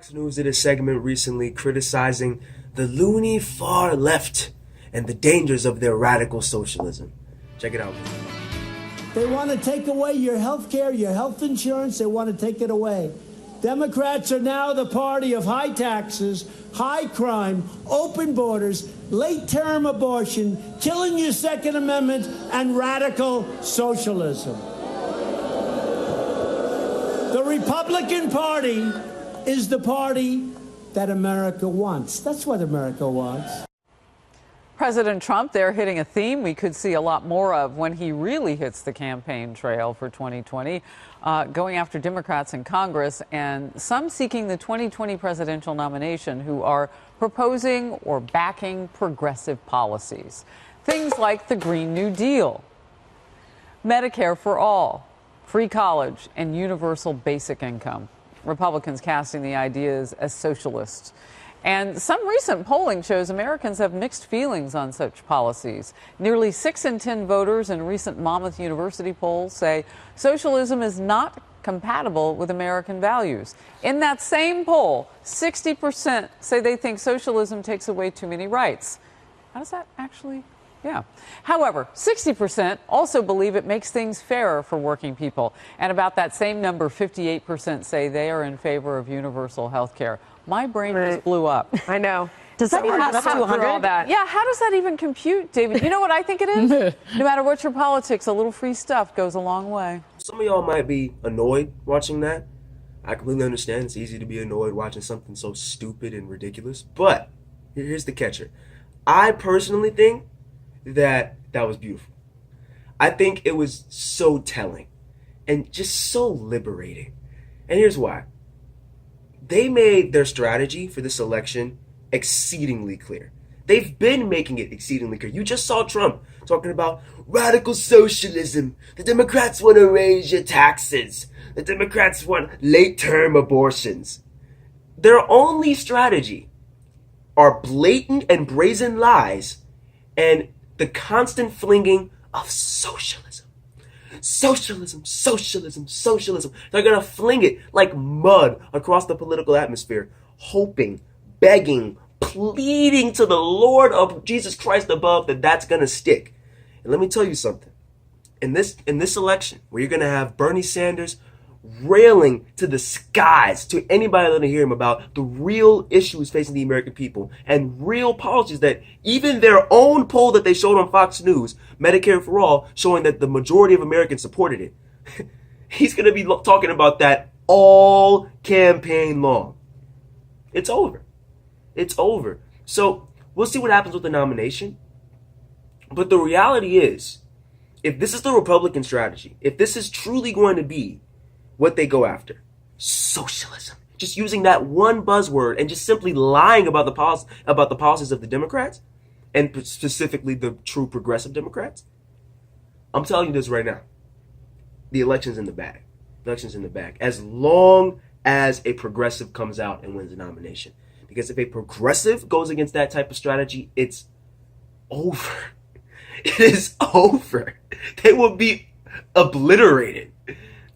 Fox News did a segment recently criticizing the loony far left and the dangers of their radical socialism. Check it out. They want to take away your health care, your health insurance. They want to take it away. Democrats are now the party of high taxes, high crime, open borders, late-term abortion, killing your Second Amendment, and radical socialism. The Republican Party is the party that America wants. That's what America wants. President Trump there hitting a theme we could see a lot more of when he really hits the campaign trail for 2020, going after Democrats in Congress and some seeking the 2020 presidential nomination who are proposing or backing progressive policies. Things like the Green New Deal, Medicare for all, free college, and universal basic income. Republicans casting the ideas as socialist. And some recent polling shows Americans have mixed feelings on such policies. Nearly 6 in 10 voters in recent Monmouth University polls say socialism is not compatible with American values. In that same poll, 60% say they think socialism takes away too many rights. How does that actually? Yeah. However, 60% also believe it makes things fairer for working people. And about that same number, 58% say they are in favor of universal health care. My brain just blew up. I know. Does that even add up to 100? Yeah, how does that even compute, David? You know what I think it is? No matter what your politics, a little free stuff goes a long way. Some of y'all might be annoyed watching that. I completely understand. It's easy to be annoyed watching something so stupid and ridiculous. But here's the catcher. I personally think that was beautiful. I think it was so telling and just so liberating. And here's why. They made their strategy for this election exceedingly clear. They've been making it exceedingly clear. You just saw Trump talking about radical socialism. The Democrats want to raise your taxes. The Democrats want late-term abortions. Their only strategy are blatant and brazen lies and the constant flinging of socialism. Socialism, socialism, socialism. They're going to fling it like mud across the political atmosphere, hoping, begging, pleading to the Lord of Jesus Christ above that that's going to stick. And let me tell you something. In this election, where you're going to have Bernie Sanders railing to the skies to anybody that'll hear him about the real issues facing the American people and real policies that even their own poll that they showed on Fox News, Medicare for all, showing that the majority of Americans supported it. He's going to be talking about that all campaign long. It's over. It's over. So we'll see what happens with the nomination. But the reality is, if this is the Republican strategy, if this is truly going to be what they go after, socialism, just using that one buzzword and just simply lying about the policies of the Democrats, and specifically the true progressive Democrats, I'm telling you this right now. The election's in the bag. The election's in the bag. As long as a progressive comes out and wins the nomination. Because if a progressive goes against that type of strategy, it's over. It is over. They will be obliterated.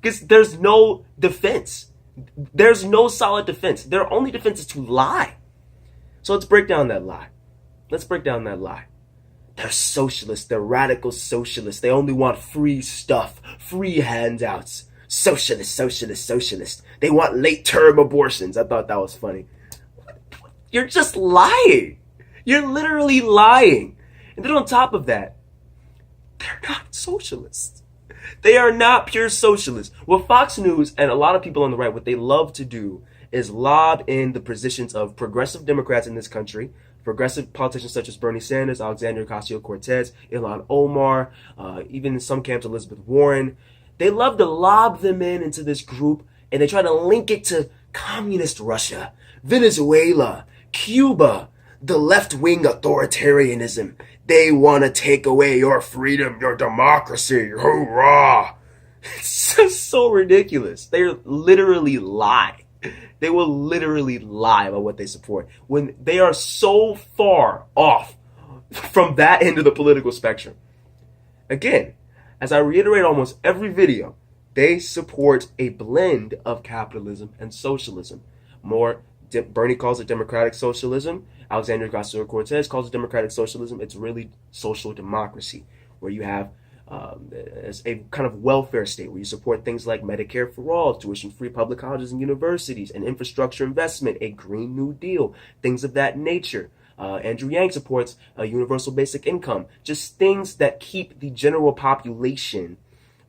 Because there's no defense. There's no solid defense. Their only defense is to lie. So let's break down that lie. Let's break down that lie. They're socialists. They're radical socialists. They only want free stuff, free handouts. Socialist, socialist, socialist. They want late-term abortions. I thought that was funny. You're just lying. You're literally lying. And then on top of that, they're not socialists. They are not pure socialists. What Fox News and a lot of people on the right, what they love to do is lob in the positions of progressive Democrats in this country, progressive politicians such as Bernie Sanders, Alexandria Ocasio-Cortez, Ilhan Omar, even in some camps Elizabeth Warren. They love to lob them into this group, and they try to link it to communist Russia, Venezuela, Cuba, the left-wing authoritarianism. They want to take away your freedom, your democracy. Hoorah! It's just so ridiculous. They literally lie. They will literally lie about what they support when they are so far off from that end of the political spectrum. Again, as I reiterate almost every video, they support a blend of capitalism and socialism. More Bernie calls it democratic socialism. Alexandria Ocasio-Cortez calls it democratic socialism. It's really social democracy, where you have a kind of welfare state where you support things like Medicare for all, tuition-free public colleges and universities, and infrastructure investment, a Green New Deal, things of that nature. Andrew Yang supports a universal basic income, just things that keep the general population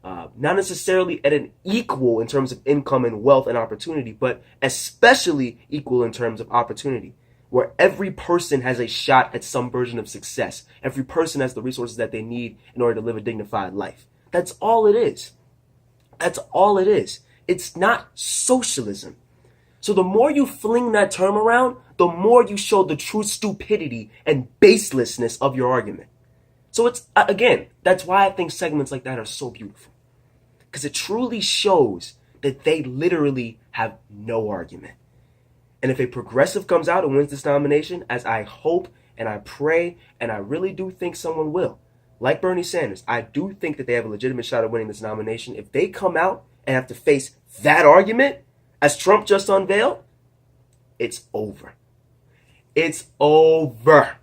not necessarily at an equal in terms of income and wealth and opportunity, but especially equal in terms of opportunity, where every person has a shot at some version of success. Every person has the resources that they need in order to live a dignified life. That's all it is. That's all it is. It's not socialism. So the more you fling that term around, the more you show the true stupidity and baselessness of your argument. So it's, again, that's why I think segments like that are so beautiful. Because it truly shows that they literally have no argument. And if a progressive comes out and wins this nomination, as I hope and I pray, and I really do think someone will, like Bernie Sanders, I do think that they have a legitimate shot at winning this nomination. If they come out and have to face that argument, as Trump just unveiled, it's over. It's over.